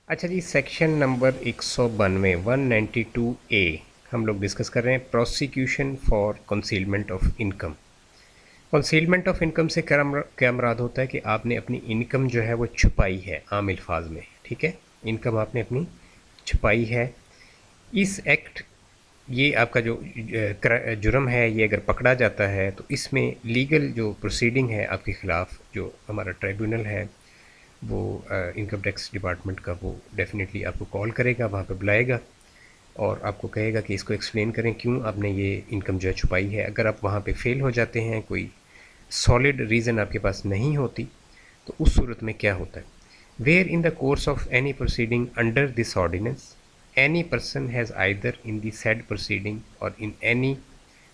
अच्छा जी, section number 192 192A हम लोग डिस्कस कर रहे हैं prosecution for concealment of income. Concealment of income से क्या मुराद होता है कि आपने अपनी इनकम जो है वो छुपाई है आम अल्फाज में। ठीक है, इनकम आपने अपनी छुपाई है। इस एक्ट ये आपका जो जुर्म है, ये अगर पकड़ा जाता है तो इसमें लीगल जो प्रोसीडिंग है आपके ख़िलाफ़, जो हमारा ट्राइब्यूनल है वो इनकम टैक्स डिपार्टमेंट का, वो डेफिनेटली आपको कॉल करेगा, वहाँ पे बुलाएगा और आपको कहेगा कि इसको एक्सप्लेन करें क्यों आपने ये इनकम जो है छुपाई है। अगर आप वहाँ पे फेल हो जाते हैं, कोई सॉलिड रीज़न आपके पास नहीं होती, तो उस सूरत में क्या होता है, where in the course of any proceeding under this ordinance any person has either in the said proceeding or in any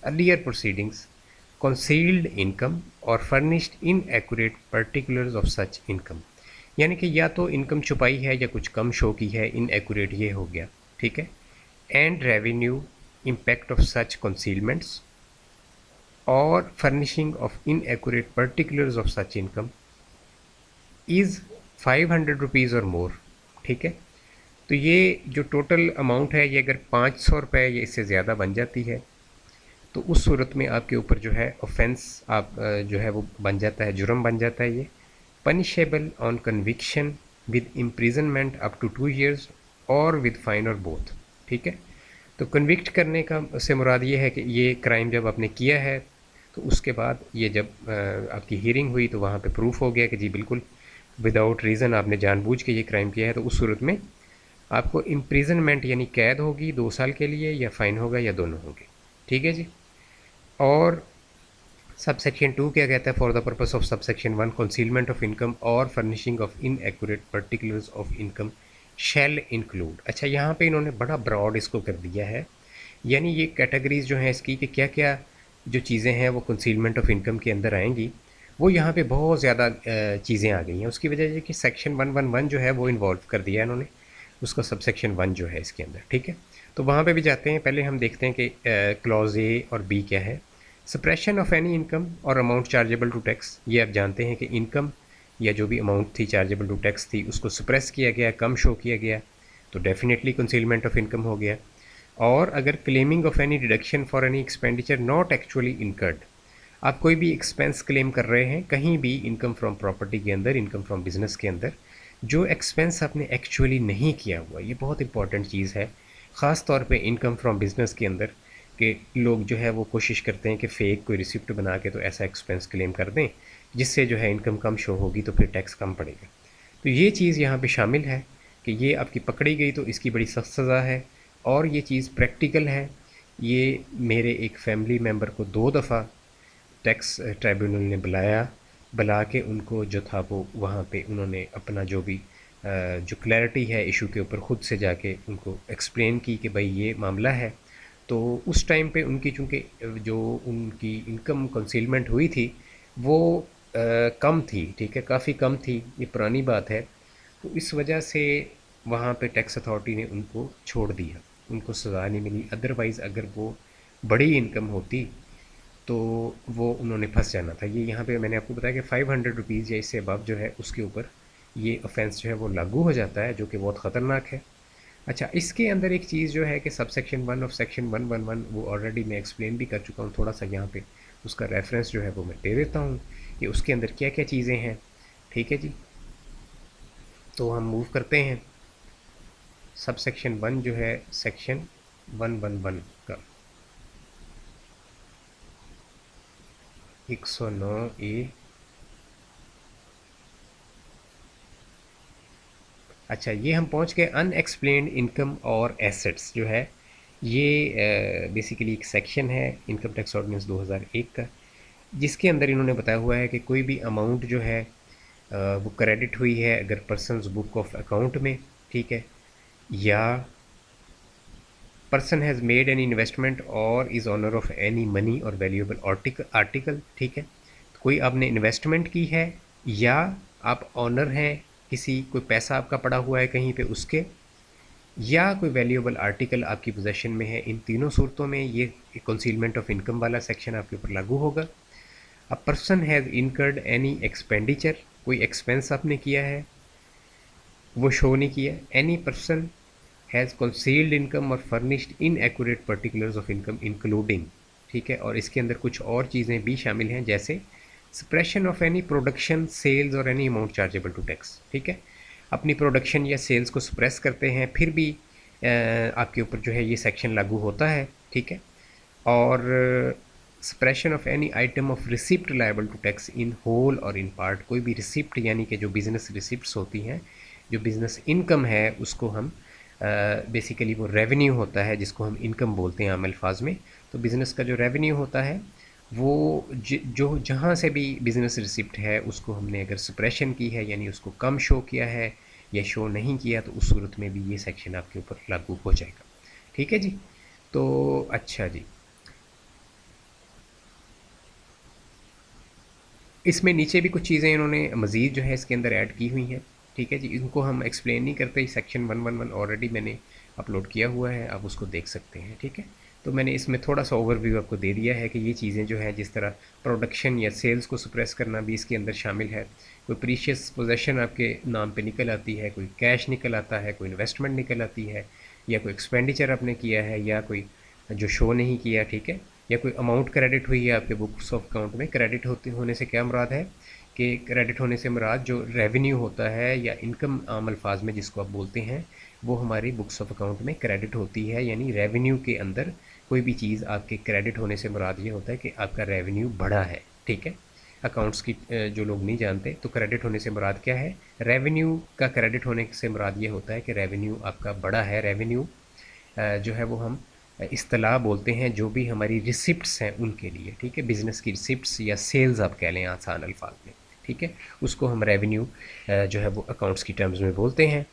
earlier proceedings concealed income or furnished inaccurate particulars of such income। यानी कि या तो income छुपाई है या कुछ कम show की है, इनएक्यूरेट ये हो गया। ठीक है, and revenue impact of such concealments or furnishing of inaccurate particulars of such income is 500 rupees or more. ठीक है, तो ये जो टोटल अमाउंट है, ये अगर 500 रुपये या इससे ज़्यादा बन जाती है तो उस सूरत में आपके ऊपर जो है ऑफेंस आप जो है वो बन जाता है, जुर्म बन जाता है। ये punishable on conviction with imprisonment up to 2 years or with fine or both. ठीक है, तो कन्विक्ट करने का से मुराद ये है कि ये क्राइम जब आपने किया है तो उसके बाद ये जब आपकी हियरिंग हुई तो वहाँ पे प्रूफ हो गया कि जी बिल्कुल विदाउट रीज़न आपने जानबूझ के ये क्राइम किया है, तो उस सूरत में आपको इम्प्रिजनमेंट यानी कैद होगी 2 साल के लिए, या फ़ाइन होगा, या दोनों होंगे। ठीक है जी। और सबसेक्शन 2 क्या कहता है, for the purpose of subsection 1 concealment of income or furnishing of inaccurate particulars of income shall include. अच्छा, यहाँ पे इन्होंने बड़ा ब्रॉड इसको कर दिया है, यानी ये कैटेगरीज जो हैं इसकी कि क्या क्या जो चीज़ें हैं वो कंसीलमेंट ऑफ इनकम के अंदर आएंगी, वो यहाँ पे बहुत ज़्यादा चीज़ें आ गई हैं। उसकी वजह से कि सेक्शन 111 जो है वो इन्वॉल्व कर दिया है इन्होंने, उसका सबसेक्शन 1 जो है इसके अंदर। ठीक है, तो वहाँ पे भी जाते हैं। पहले हम देखते हैं कि क्लॉज ए और बी क्या है। सप्रेशन ऑफ एनी इनकम और अमाउंट चार्जेबल टू टैक्स, ये आप जानते हैं कि इनकम या जो भी अमाउंट थी चार्जेबल टू टैक्स थी उसको सप्रेस किया गया, कम शो किया गया, तो डेफिनेटली कंसीलमेंट ऑफ इनकम हो गया। और अगर claiming of any deduction for any expenditure not actually incurred, आप कोई भी एक्सपेंस क्लेम कर रहे हैं कहीं भी इनकम फ्रॉम प्रॉपर्टी के अंदर, इनकम फ्रॉम बिजनेस के अंदर, जो एक्सपेंस आपने एक्चुअली नहीं किया हुआ, ये बहुत इंपॉर्टेंट चीज़ है। ख़ास तौर पे इनकम फ्रॉम बिजनेस के अंदर कि लोग जो है वो कोशिश करते हैं कि फ़ेक कोई रिसिप्ट बना के तो ऐसा एक्सपेंस क्लेम कर दें जिससे जो है इनकम कम शो होगी, तो फिर टैक्स कम पड़ेगा। तो ये चीज़ यहाँ पे शामिल है कि ये आपकी पकड़ी गई तो इसकी बड़ी सख्त सज़ा है। और ये चीज़ प्रैक्टिकल है। ये मेरे एक फैमिली मेम्बर को 2 दफ़ा टैक्स ट्राइब्यूनल ने बुला के उनको जो था वो वहाँ पे उन्होंने अपना जो भी जो क्लैरिटी है इशू के ऊपर ख़ुद से जाके उनको एक्सप्लेन की कि भाई ये मामला है। तो उस टाइम पे उनकी चूँकि जो उनकी इनकम कंसीलमेंट हुई थी वो कम थी। ठीक है, काफ़ी कम थी, ये पुरानी बात है। तो इस वजह से वहाँ पे टैक्स अथॉरिटी ने उनको छोड़ दिया, उनको सज़ा नहीं मिली। अदरवाइज़ अगर वो बड़ी इनकम होती तो वो उन्होंने फंस जाना था। ये यहाँ पे मैंने आपको बताया कि 500 रुपीज़ या इससे अबव जो है उसके ऊपर ये ऑफेंस जो है वो लागू हो जाता है, जो कि बहुत ख़तरनाक है। अच्छा, इसके अंदर एक चीज़ जो है कि सबसेक्शन 1 ऑफ सेक्शन 111 वो ऑलरेडी मैं एक्सप्लेन भी कर चुका हूँ। थोड़ा सा यहाँ पे उसका रेफरेंस जो है वो मैं दे देता हूँ कि उसके अंदर क्या क्या चीज़ें हैं। ठीक है जी, तो हम मूव करते हैं। सबसेक्शन 1 जो है सेक्शन 111 का 109A। अच्छा, ये हम पहुंच गए अनएक्सप्लेन्ड इनकम और एसेट्स जो है। ये बेसिकली एक सेक्शन है इनकम टैक्स ऑर्डिनेंस 2001 का, जिसके अंदर इन्होंने बताया हुआ है कि कोई भी अमाउंट जो है वो क्रेडिट हुई है अगर पर्सनस बुक ऑफ अकाउंट में। ठीक है, या person has made an investment or is owner of any money or valuable article. ठीक है, तो कोई आपने इन्वेस्टमेंट की है या आप ऑनर हैं किसी, कोई पैसा आपका पड़ा हुआ है कहीं पे उसके, या कोई वैल्यूएबल आर्टिकल आपकी पोजेशन में है, इन तीनों सूरतों में ये कंसीलमेंट ऑफ इनकम वाला सेक्शन आपके ऊपर लागू होगा। A person has incurred any expenditure, कोई एक्सपेंस आपने किया है वो शो नहीं किया। Any person has concealed income or furnished inaccurate particulars of income including, ठीक है, और इसके अंदर कुछ और चीज़ें भी शामिल हैं जैसे suppression of any production sales or any amount chargeable to tax, ठीक है, अपनी प्रोडक्शन या सेल्स को सप्रेस करते हैं फिर भी आपके ऊपर जो है ये सेक्शन लागू होता है, ठीक है, और suppression of any item of receipt liable to tax in whole or in part, कोई भी रिसिप्ट यानी कि जो बिज़नेस रिसिप्ट्स होती हैं, जो बिज़नेस इनकम है उसको हम बेसिकली वो रेवेन्यू होता है जिसको हम इनकम बोलते हैं आम अल्फाज में। तो बिज़नेस का जो रेवेन्यू होता है वो जो जहाँ से भी बिज़नेस रिसिप्ट है उसको हमने अगर सप्रेशन की है यानी उसको कम शो किया है या शो नहीं किया तो उस सूरत में भी ये सेक्शन आपके ऊपर लागू हो जाएगा, ठीक है जी। तो अच्छा जी, इसमें नीचे भी कुछ चीज़ें इन्होंने मज़ीद जो है इसके अंदर ऐड की हुई हैं, ठीक है जी, इनको हम एक्सप्लेन नहीं करते, सेक्शन 111 ऑलरेडी मैंने अपलोड किया हुआ है, आप उसको देख सकते हैं, ठीक है। तो मैंने इसमें थोड़ा सा ओवरव्यू आपको दे दिया है कि ये चीज़ें जो है जिस तरह प्रोडक्शन या सेल्स को सप्रेस करना भी इसके अंदर शामिल है, कोई प्रीशियस पोजेसन आपके नाम पे निकल आती है, कोई कैश निकल आता है, कोई इन्वेस्टमेंट निकल आती है, या कोई एक्सपेंडिचर आपने किया है या कोई जो शो नहीं किया, ठीक है, या कोई अमाउंट क्रेडिट हुई है आपके बुक्स ऑफ अकाउंट में। क्रेडिट होते होने से क्या मुराद है कि क्रेडिट होने से मुराद जो रेवेन्यू होता है या इनकम आम अल्फाज में जिसको आप बोलते हैं वो हमारी बुक्स ऑफ अकाउंट में क्रेडिट होती है, यानी रेवेन्यू के अंदर कोई भी चीज़ आपके क्रेडिट होने से मुराद ये होता है कि आपका रेवेन्यू बढ़ा है, ठीक है। अकाउंट्स की जो लोग नहीं जानते तो क्रेडिट होने से मुराद क्या है, रेवेन्यू का क्रेडिट होने से मुराद ये होता है कि रेवेन्यू आपका बढ़ा है। रेवेन्यू जो है वो हम इस्तेलाह बोलते हैं जो भी हमारी रिसिप्ट्स हैं उनके लिए, ठीक है, बिज़नेस की रिसिप्ट्स या सेल्स आप कह लें आसान अल्फाज में, ठीक है, उसको हम रेवेन्यू जो है वो अकाउंट्स की टर्म्स में बोलते हैं।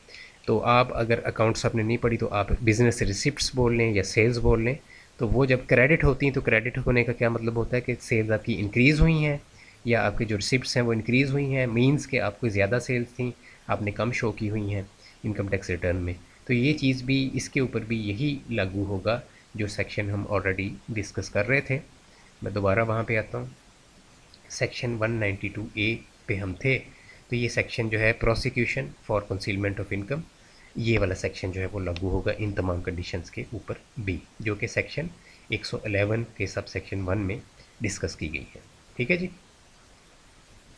तो आप अगर अकाउंट्स आपने नहीं पढ़ी तो आप बिज़नेस रिसिप्ट्स बोल लें या सेल्स बोल लें। तो वो जब क्रेडिट होती हैं तो क्रेडिट होने का क्या मतलब होता है कि सेल्स आपकी इंक्रीज़ हुई हैं या आपकी जो रिसिप्ट्स हैं वो इंक्रीज़ हुई हैं, मींस कि आपको ज़्यादा सेल्स थी, आपने कम शो की हुई हैं इनकम टैक्स रिटर्न में। तो ये चीज़ भी इसके ऊपर भी यही लागू होगा जो सेक्शन हम ऑलरेडी डिस्कस कर रहे थे। मैं दोबारा वहाँ पे आता हूँ, सेक्शन 192 ए पे हम थे। तो ये सेक्शन जो है prosecution for concealment of income, ये वाला सेक्शन जो है वो लागू होगा इन तमाम कंडीशंस के ऊपर भी, जो कि सेक्शन 111 के सब सेक्शन 1 में डिस्कस की गई है, ठीक है जी।